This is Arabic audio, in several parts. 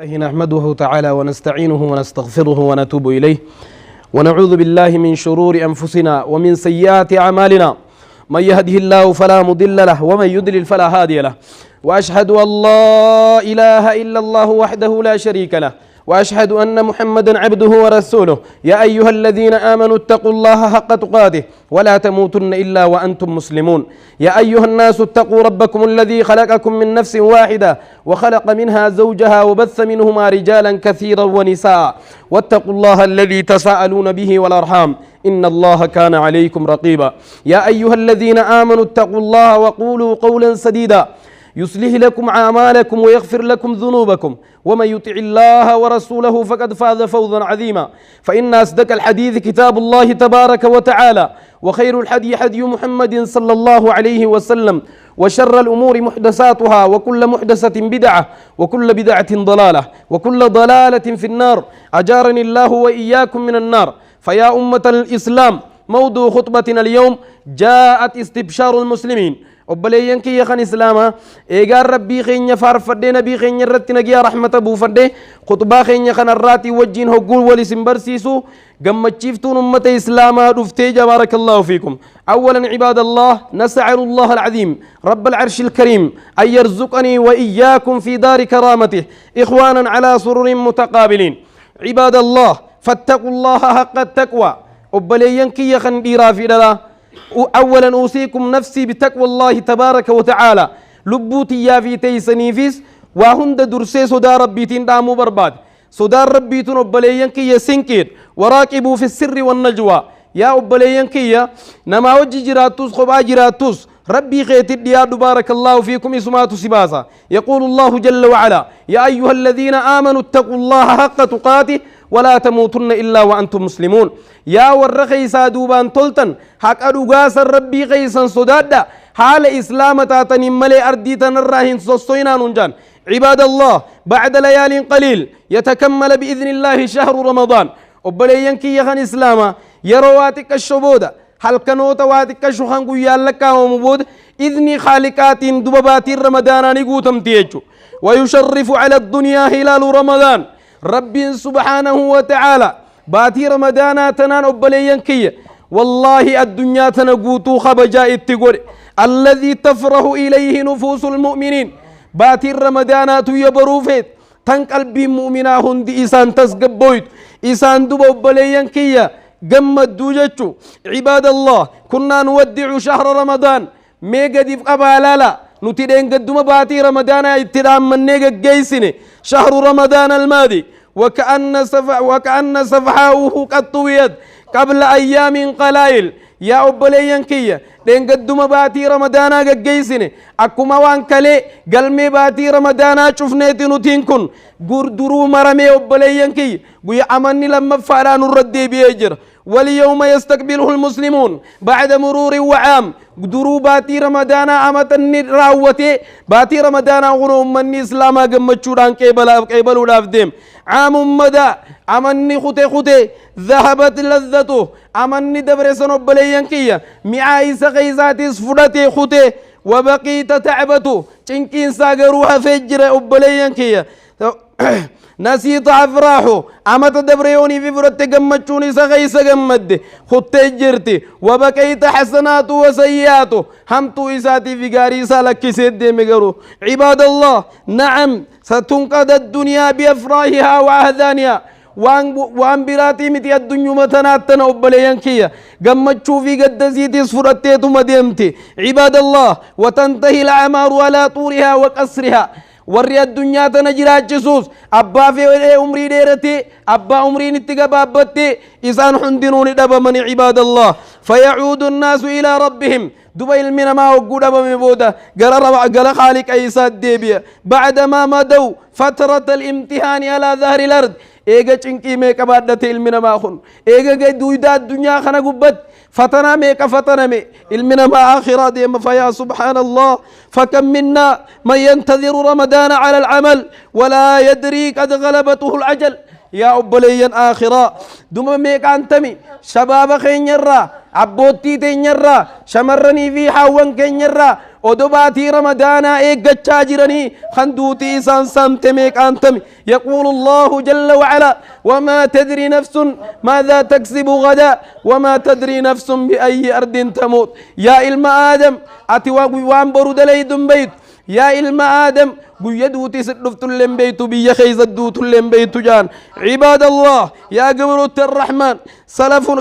نحمده تعالى ونستعينه ونستغفره ونتوب إليه ونعوذ بالله من شرور أنفسنا ومن سيئات أعمالنا من يهده الله فلا مضل له ومن يضلل فلا هادي له وأشهد أن لا إله إلا الله وحده لا شريك له وأشهد أن محمدا عبده ورسوله يا أيها الذين آمنوا اتقوا الله حق تقاته ولا تموتن إلا وأنتم مسلمون يا أيها الناس اتقوا ربكم الذي خلقكم من نفس واحدة وخلق منها زوجها وبث منهما رجالا كثيرا ونساء واتقوا الله الذي تساءلون به والأرحام إن الله كان عليكم رقيبا يا أيها الذين آمنوا اتقوا الله وقولوا قولا سديدا يصلح لكم أعمالكم ويغفر لكم ذنوبكم ومن يطع الله ورسوله فقد فاز فوزا عظيما فإن أصدق الحديث كتاب الله تبارك وتعالى وخير الحدي حدي محمد صلى الله عليه وسلم وشر الأمور محدثاتها وكل محدثة بدعة وكل بدعة ضلالة وكل ضلالة في النار أجارني الله وإياكم من النار فيا أمة الإسلام موضوع خطبتنا اليوم جاءت استبشار المسلمين obboleeyyan kiyya kan islaamaa eegaan rabbii keenya faarfadhee nabii keenya irratti nagiyaa rahmata buufadhee khutbaa keenya kanarraatii wajjiin hogguu wal isin barsiisu gammachiiftuun ummata islaamaa dhuftee baarakallahu fiikum أولا عباد الله نسأل الله العظيم رب العرش الكريم أن يرزقني وإياكم في دار كرامته إخوانا على سرر متقابلين عباد الله فاتقوا الله حق التقوى obboleeyyan kiyya kan dhiiraa fi dhalaa أولا أوصيكم نفسي بتقوى الله تبارك وتعالى لبوتي يا في تيسنيفيس وهند درسي صدا ربيتين دامو برباد صدا ربيتون أبليين كي يسنكير وراقبوا في السر والنجوى يا أبليين كي نما وجي جراتوس خبا جراتوس ربي خيت الديار بارك الله فيكم اسمات سباسا يقول الله جل وعلا يا أيها الذين آمنوا اتقوا الله حق تقاته ولا تموتن إلا وأنتم مسلمون يا ورخيسا دوبان تلتن حق أدوغاس ربي خيسا صدادا حال إسلام تاتني ملي أرديتن الراهن سوستوينا ننجان عباد الله بعد ليال قليل يتكمل بإذن الله شهر رمضان وبليين كي يخن إسلاما يرواتك الشبودة هل كانوا تواتك شخنقو يالكا ومبود إذن خالقات دببات رمضان نقوتم تيجو ويشرف على الدنيا هلال رمضان رب سبحانه وتعالى باتي رمضان تنان أبليين كي والله الدنيا تنقوتو خبجاء التقول الذي تفرح إليه نفوس المؤمنين باتي رمضان يبروفيت تنقلب مؤمنا هندي إسان تسقبويت إسان دب أبليين كي قم الدوجتشو عباد الله كنا نودع شهر رمضان ميقا ديف أبالالا نتدين قدوم باتي رمضان اتدام من نيقا قيسني شهر رمضان الماضي وكأن صفحاؤه قد طويت قبل أيام قلائل يا أبليين كي دين قدوم باتي رمضان قيسني أكما وان كالي قلمي باتي رمضان شفنيتي نتين كن قردرو مرمي أبليين كي قوي أمني لما فعلان الردي بيجر واليوم يستقبله المسلمون بعد مرور وعام قدروا باتي رمضان أمتني راوتي باتي رمضان غنو مني إسلاما قمتشوران كيبلو لافديم عام مدى أمني خطي ذهبت لذته أمني دبرسن بليين كيا معايس غيزاتي سفرتي خطي وبقيت تعبته چنكين ساقروها فجر أبليين كيا نسيت أفراحه أما تدبريوني في فرت قمتشوني سغيس قمد خط جرتي وبكيت حسناته وسيئاته همتو إساتي في قاريسا لك سيد مقرو عباد الله نعم ستنقذ الدنيا بأفراحها وأهذانها وان براتي متي الدنيا متناتنا أبليان كيا قمتشو في قد زيتي سفرتيتو مديمتي عباد الله وتنتهي الأعمار على طورها وقصرها ورّي الدنيا تنجرات جسوس أبا في عمري ديرتي أبا عمري نتقبابتي إسان حندنوني دبا من عباد الله فيعود الناس إلى ربهم دبا المنا ما وقود أبا مبودا قال خالق أيساد ديبيا بعدما مدوا فترة الامتحان على ظهر الأرض إيجا چنكي ميكا بادة المنا ما خن إيجا دويدا الدنيا خنا قبت فتنا ميكا فتنا مي المنا ما آخرة ديما فيا سبحان الله فكم منا من ينتظر رمضان على العمل ولا يدري قد غلبته العجل يا أبليا آخرة دوما ميكا أنتمي شباب خين يرى عبوتي تنيرا شمرني في حوان كنيرا ودباتي رمضان إيقا جرني خندوتي إسان سامتميك أنتم يقول الله جل وعلا وما تدري نفس ماذا تكسب غدا وما تدري نفس بأي أرض تموت يا إلما آدم أتواقي وانبرو دليدن بيت يا إلما آدم بيدوتي سلفت اللين بيتو بيخيز الدوت اللين بيتو جان عباد الله يا قبروت الرحمن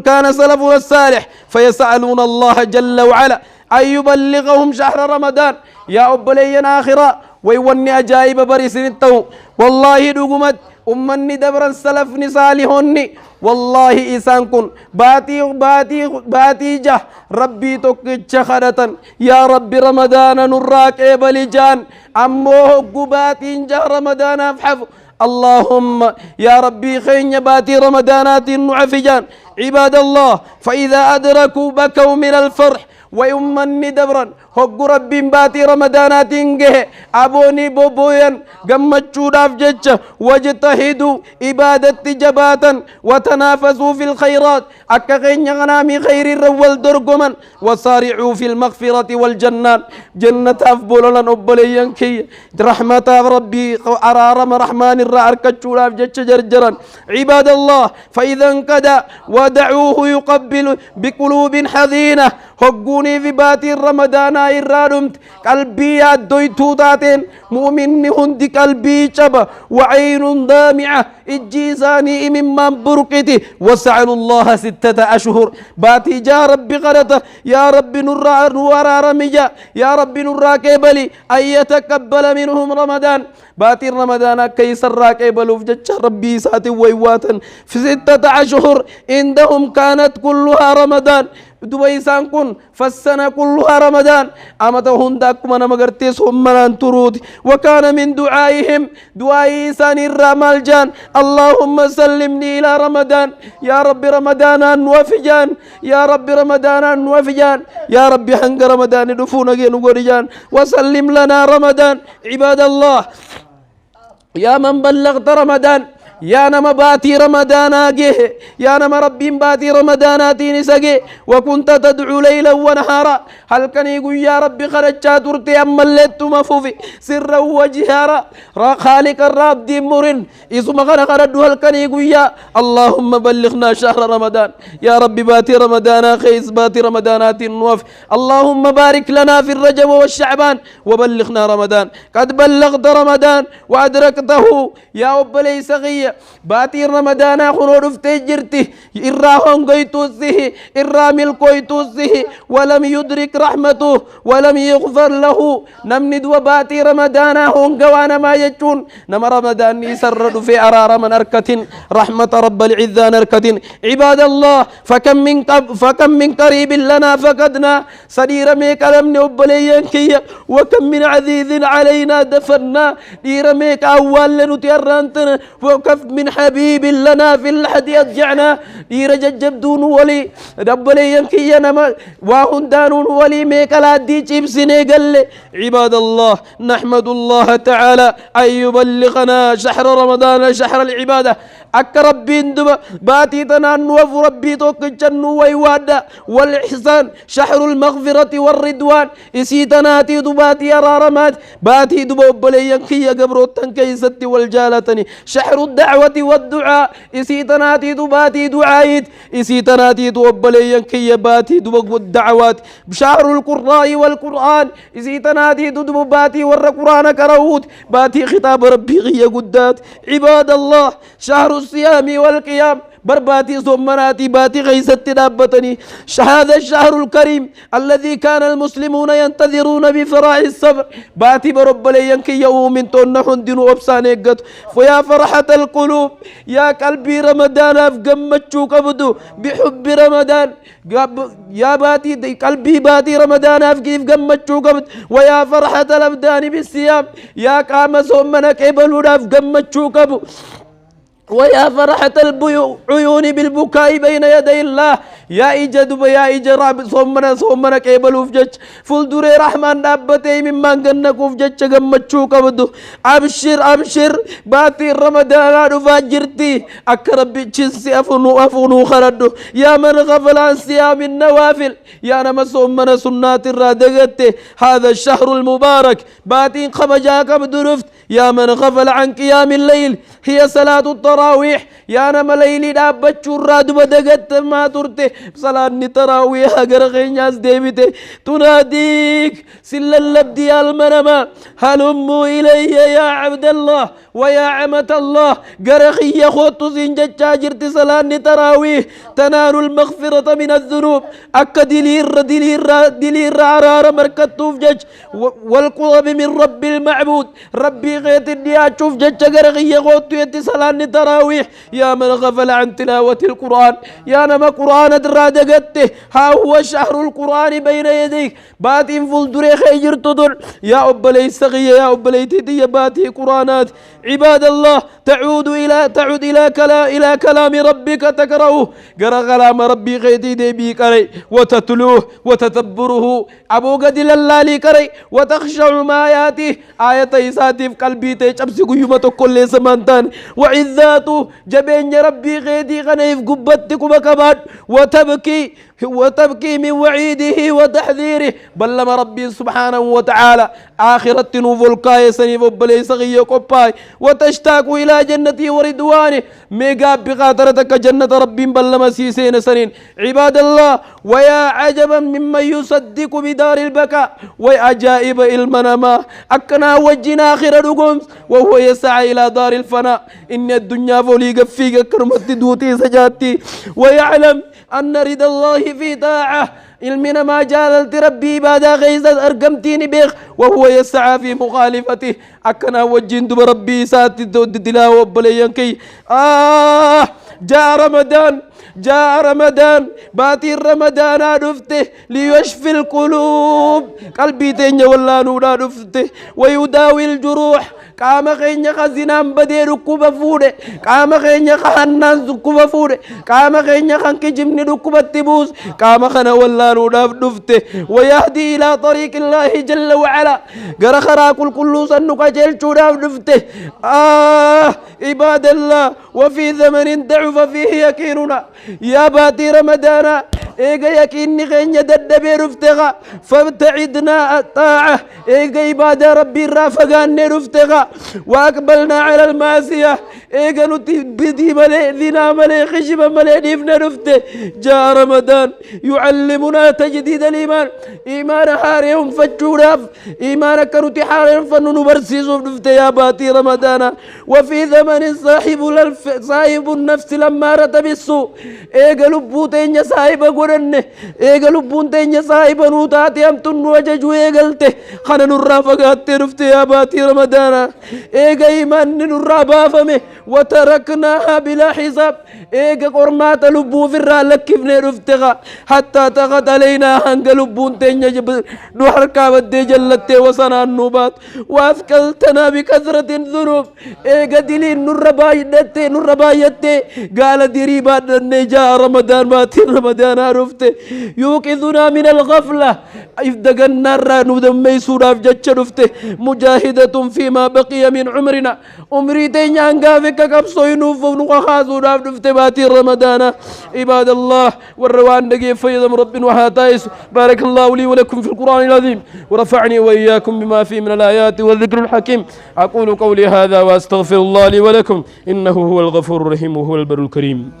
كان سلفنا الصالح فيسألون الله جل وعلا أن يبلغهم شهر رمضان يا أبلينا آخرا ويوني أجايب بريسين التو والله دقمت أمني دبرا سلفني صالحوني والله إسان كن باتي جه ربي توكيتش خدة يا ربي رمضان نراك إبلي جان أموه قباتي جه رمضان أفحف اللهم يا ربي خين باتي رمضانات نعفجان عباد الله فإذا أدركوا بكوا من الفرح ويمني دبرا هق ربي باتي رمضانات انجه أبوني بوبوين قمتشو دافجتش واجتهدوا إبادة جباتا وتنافسوا في الخيرات أكغين يغنامي خير الرول درقما وصارعوا في المغفرة والجنات جنة أفبولنا نبليا كي رحمة ربي أرارم رحمن الرأركتشو دافجتش جرجرا عباد الله فإذا انقدى ودعوه يقبل بقلوب حزينة هقوني في باتي رمضان إرادمت قلبي أدويتو تاتين مؤمن هندي قلبي شبه وعين دامعة إجيزاني ممن بركتي وسعن الله 6 أشهر باتي جا ربي قرطة يا ربي نورا رمجا يا ربي نورا كيبلي أن يتقبل منهم رمضان باتي رمضان كيسر راكيبلو فجتش ربي ساتي ويواتا في 6 أشهر عندهم كانت كلها رمضان دويسان كن فالسنة كلها رمضان أمتهم داكم أنا مغرتيس هم من ترود وكان من دعائهم دعائي سان الرمال جان اللهم سلمني إلى رمضان يا رب رمضان نوفجان يا رب رمضان نوفجان يا رب حنق رمضان دفونا نغرجان وسلم لنا رمضان عباد الله يا من بلغت رمضان يا نما باتي رمضان أجيه يا نما ربي باتي رمضان تيني سجي وكنت تدعو ليلا ونهارا هل كان يقول يا ربي خرجت ترتي أما الليت مفوفي سرا وجهارا خالق الرب دي مرن اسم غنا خرد هل كان يقول يا اللهم بلغنا شهر رمضان يا ربي باتي رمضان خيس باتي رمضان النوف اللهم بارك لنا في الرجب والشعبان وبلغنا رمضان قد بلغت رمضان وأدركته يا أب ليس غيا باتي رمضان خنود فتجرته إراهم قيتوسه إرامل قيتوسه ولم يدرك رحمته ولم يغفر له نمند وباتي رمضان هنقوانا ما يجون نما رمضان يسرد في أرار من أركة رحمة رب العزة أركة عباد الله فكم من قريب لنا فقدنا صدير ميك ألمن أبليين كي وكم من عزيز علينا دفرنا دير ميك أول لنتيرانتنا وكف من حبيب لنا في الحد يضجعنا يرجب دون ولي رب لي ينكي نما وهندان ولي ميك لا دي جيبسني قال عباد الله نحمد الله تعالى أن يبلغنا شهر رمضان شهر العبادة أكرب بندب باتي تنانوف ربي توكجن ويوادا والإحسان شهر المغفرة والردوان إسيتناتي دباتي أرارمات باتي دبوب لي ينكي قبروتن كيستي والجالتني شهر الدعوة والدعاء إسيتناتي دباتي دعايت إسيتناتي دبوب لي ينكي باتي دبوب الدعوات بشهر القراء والقرآن إسيتناتي دبوباتي والقرآن كروت باتي خطاب ربي غي قدات عباد الله شهر الصيام والقيام برباتي زمناتي باتي غيست دابتني هذا الشهر الكريم الذي كان المسلمون ينتظرون بفراح الصبر باتي برب لينكي يوم تنحن دينو أبسانيقت فيا فرحة القلوب يا قلبي رمضان أفقمتشو كبدو بحب رمضان يا باتي قلبي باتي رمضان أفقمتشو كبد ويا فرحة الأبدان بالصيام يا قام زمنك إبلو أفقمتشو كبو ويا فرحة العيون بالبكاء بين يدي الله يا إجد يا إجراب صومنا كيبل وفجج فلدر رحمن أبتي ممن جنك وفجج جمتشو كبدو أبشر أبشر باتي رمضان فاجرتي أكرب تشنسي أفنو خردو يا من غفل عن صيام النوافل يا نما صومنا سنات الرادقت هذا الشهر المبارك باتي خمجا كبدو رفت يا من غفل عن قيام الليل هي صلاة التراويح يا نما ليلي دابتشو الرادو بدقت ما ترتي صلاة التراويح غرغي ناس ديبتي تناديك سل اللبدي المنما هلموا إلي يا عبد الله ويا عمة الله غرغي يخوت زنجة جاجرت صلاة التراويح تنال المغفرة من الذنوب أكا دلير عرار مركت توفجج والقرب من رب المعبود ربي غيت الديات شوف جج غرغي يخوت يتي صلاة التراويح يا من غفل عن تلاوة القرآن يا نما قرآن درادقته ها هو شهر القرآن بين يديك باتين فلدري خيجر تدر يا أبلي سغية يا أبلي تدي باتي قرآنات عباد الله تعود إلى كلام ربك تكرهه قرأ كلام ربي غيتي دي بي كري وتتلوه وتتبره أبو قد للالي كري وتخشع ما ياتي آية إساتي في قلبي تيجبسي قيومة كل سمانتان وعذاته جبين ربي غيتي غنيف قبتك وبكبات وتبكي من وعيده وتحذيره بل لما ربي سبحانه وتعالى آخرة نوفولكاي سنيف بلي صغي قباي وتشتاق إلى جنته ورضوانه ميقاب بقاترتك جنة ربي بل لما سيسين سنين عباد الله ويا عجبا ممن يصدق بدار البكاء وعجائب المنما أكنا وجنا آخر رقمس وهو يسعى إلى دار الفناء إن الدنيا فوليق فيك كرمت دوتي سجاتي ويعلم أن رضا الله في طاعة علمنا ما جالت ربي بعد غيظ أرقمتيني بيخ وهو يسعى في مخالفته أكنا وجين دب ربي ساتي دلاو بليانكي جاء رمضان باتي رمضان دفته ليشفي القلوب قلبي تنيا ولا نودا دفته ويداوي الجروح قام خينيا خزينام بدي ركوب فوده قام خينيا خنان ركوب فوده قام خينيا خنك جمني ركوب تبوس قام خنا ولا نودا دفته ويهدي الى طريق الله جل وعلا غرخرا كل سنك جل چودا دفته عباد الله وفي زمن ضعف فيه يقيننا يا باتي رمضان إيجا يكيني غيني ددبي رفتغا فابتعدنا الطاعة إيجا عباد ربي رافقاني رفتغا وأقبلنا على المعصية إيجا بدي ملي ذنا ملي خشب ملي نفنا رفته جاء رمضان يعلمنا تجديد الإيمان إيمان حارهم فجوراف إيمان كنتي حارهم فنن برسيس رفته يا باتي رمضان وفي زمن صاحب النفس لما رتب السوء إيجا لبوتين صاحب قرن إيجا لبوتين صاحب نوتاتي أمتن وججو إيجلته خنا نرافقات رفته يا باتي رمضان إيجا إيمان نرابافمه وتركناها بلا حساب إيجا قرمات لبو في الرالك كيف نرفتغا حتى تغط علينا هنگ لبون تنجب نحركا ودي جلت وصنا النوبات وأثقلتنا بكثرة الذنوب إيجا دلين نربايت قال دريبات النجاة رمضان باتي رمضان عرفته يوقظنا من الغفلة إفدق النار ندمي سوراف جتش رفته مجاهدة فيما بقي من عمرنا عمري تنيا هنگافك كبسو ينوف ونقخاذو راف رفته باتي رمضان عباد الله والروان دقي فيضم رب وحاتايس بارك الله لي ولكم في القرآن العظيم ورفعني وإياكم بما فيه من الآيات والذكر الحكيم أقول قولي هذا وأستغفر الله لي ولكم إنه هو الغفور الرحيم وهو البر الكريم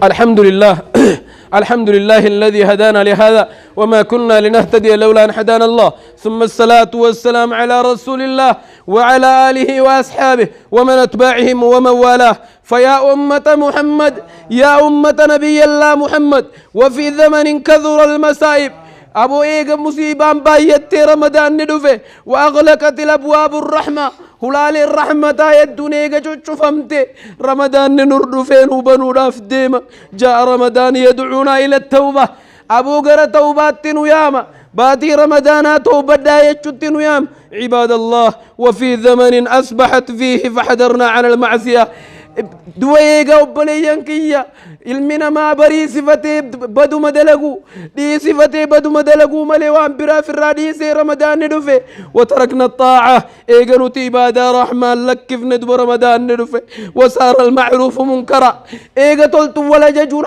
الحمد لله الحمد لله الذي هدانا لهذا وما كنا لنهتدي لولا أن هدانا الله ثم الصلاة والسلام على رسول الله وعلى آله وأصحابه ومن أتباعهم ومن والاه فيا أمة محمد يا أمة نبي الله محمد وفي زمن كثر المصائب أبو إيغ مصيبان بايت رمضان ندفه وأغلقت الأبواب الرحمة هلال الرحمة يدون إيغ شفمت رمضان نردفين وبنو ديما جاء رمضان يدعونا إلى التوبة أبو غير توبات وياما باتي رمضان توبة داية يام عباد الله. وفي زمن أصبحت فيه فحذرنا عن المعصية دويغا وبليان كيا المنا ما بري صفتي بدو مدلقو دي صفتي بدو مدلقو مليوان برا في الراديس رمضان ندفه وتركنا الطاعة ايغنو تيبادا رحمن لكف ندب رمضان ندفه وصار المعروف منكرا ايغا تلتو ولا ججون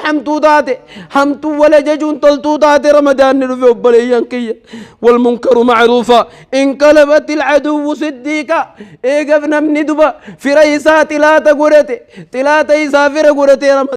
حمتو ولا ججون تلتو داتي رمضان ندفه وبليان كيا والمنكر معروفا انقلبت العدو صديقا ايغا فنم ندب في رئيسات لا تقرتي تلا تيسافر قرتي